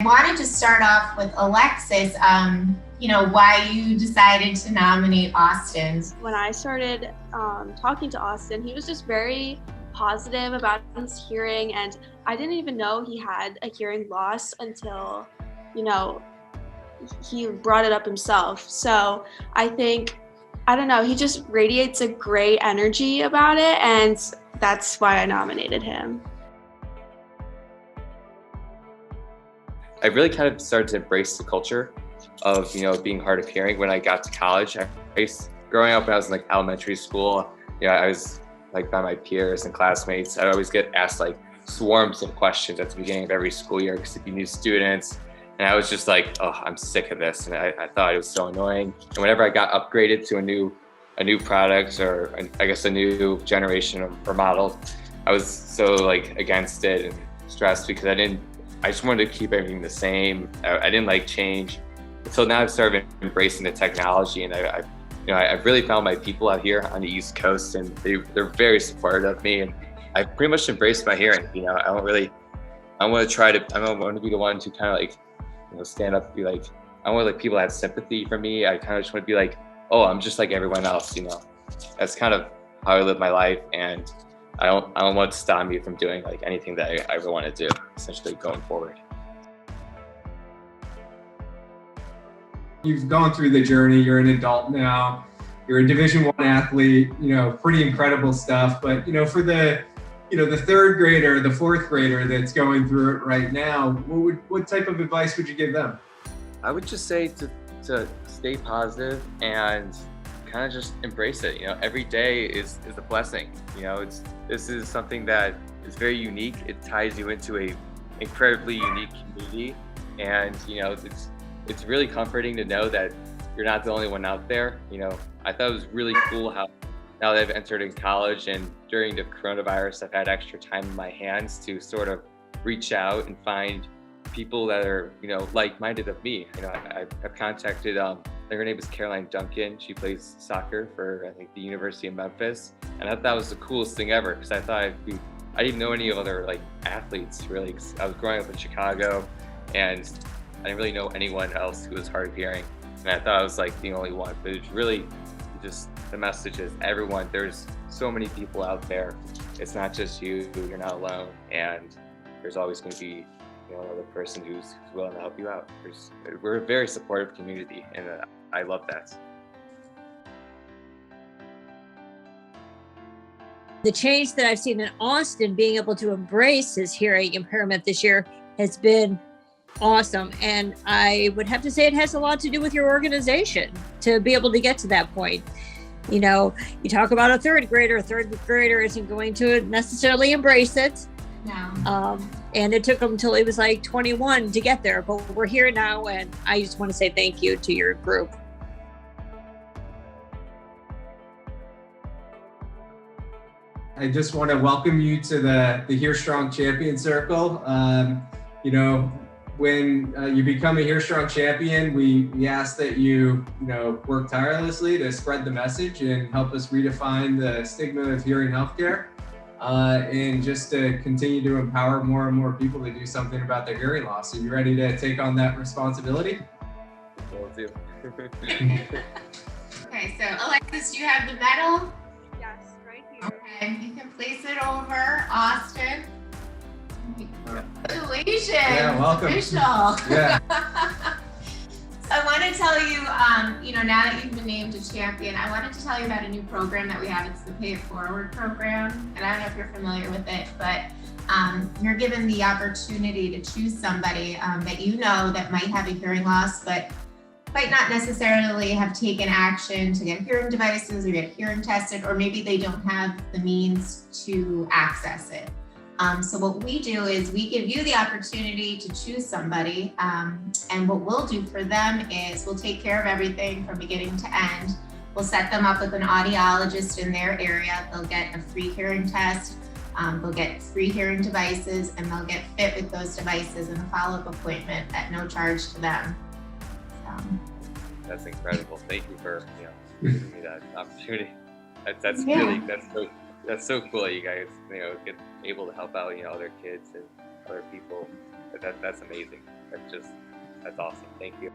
wanted to start off with Alexis, why you decided to nominate Austin. When I started talking to Austin, he was just very positive about his hearing, and I didn't even know he had a hearing loss until, he brought it up himself. So I think, he just radiates a great energy about it, and that's why I nominated him. I really kind of started to embrace the culture of, being hard of hearing when I got to college. Growing up when I was in like elementary school, I was like by my peers and classmates, I'd always get asked like swarms of questions at the beginning of every school year because it'd be new students. And I was just like, oh, I'm sick of this. And I thought it was so annoying. And whenever I got upgraded to a new product, or I guess a new generation or model, I was so like against it and stressed because I just wanted to keep everything the same. I didn't like change. So now I've started embracing the technology, and I've really found my people out here on the East Coast, and they're very supportive of me, and I pretty much embraced my hearing. I want to be the one to kind of like, stand up and be like, I want like people to have sympathy for me. I kind of just want to be like, oh, I'm just like everyone else, That's kind of how I live my life, and I don't want to stop me from doing like anything that I ever want to do, essentially going forward. You've gone through the journey, you're an adult now, you're a Division I athlete, pretty incredible stuff. But, for the third grader, the fourth grader that's going through it right now, what type of advice would you give them? I would just say to stay positive and kind of just embrace it. Every day is a blessing. This is something that is very unique. It ties you into a incredibly unique community, and it's really comforting to know that you're not the only one out there. I thought it was really cool how now that I've entered in college and during the coronavirus, I've had extra time in my hands to sort of reach out and find people that are, like-minded of me. I've contacted, her name is Caroline Duncan. She plays soccer for, I think, the University of Memphis. And I thought that was the coolest thing ever, because I thought I didn't know any other like athletes really. 'Cause I was growing up in Chicago, and I didn't really know anyone else who was hard of hearing. And I thought I was like the only one, but it's really just the message is everyone, there's so many people out there. It's not just you, you're not alone. And there's always going to be another person who's willing to help you out. We're a very supportive community, and I love that. The change that I've seen in Austin being able to embrace his hearing impairment this year has been awesome. And I would have to say it has a lot to do with your organization to be able to get to that point. You talk about a third grader isn't going to necessarily embrace it. No. And it took him until he was like 21 to get there, but we're here now, and I just want to say thank you to your group. I just want to welcome you to the HearStrong Champion Circle. When you become a HearStrong Champion, we ask that you work tirelessly to spread the message and help us redefine the stigma of hearing healthcare. And just to continue to empower more and more people to do something about their hearing loss. Are you ready to take on that responsibility? Will do. Okay, so Alexis, do you have the medal? Yes, right here. Okay, you can place it over Austin. Congratulations. Yeah, welcome. Official. Yeah. So I want to tell you, now that you've been named a champion, I wanted to tell you about a new program that we have. It's the Pay It Forward program. And I don't know if you're familiar with it, but you're given the opportunity to choose somebody that that might have a hearing loss, but might not necessarily have taken action to get hearing devices or get hearing tested, or maybe they don't have the means to access it. So what we do is we give you the opportunity to choose somebody, and what we'll do for them is we'll take care of everything from beginning to end. We'll set them up with an audiologist in their area. They'll get a free hearing test, they'll get free hearing devices, and they'll get fit with those devices in a follow-up appointment at no charge to them. That's incredible. Thank you for giving me that opportunity. That's so cool that you guys get able to help out other kids and other people. that's amazing. That's awesome. Thank you.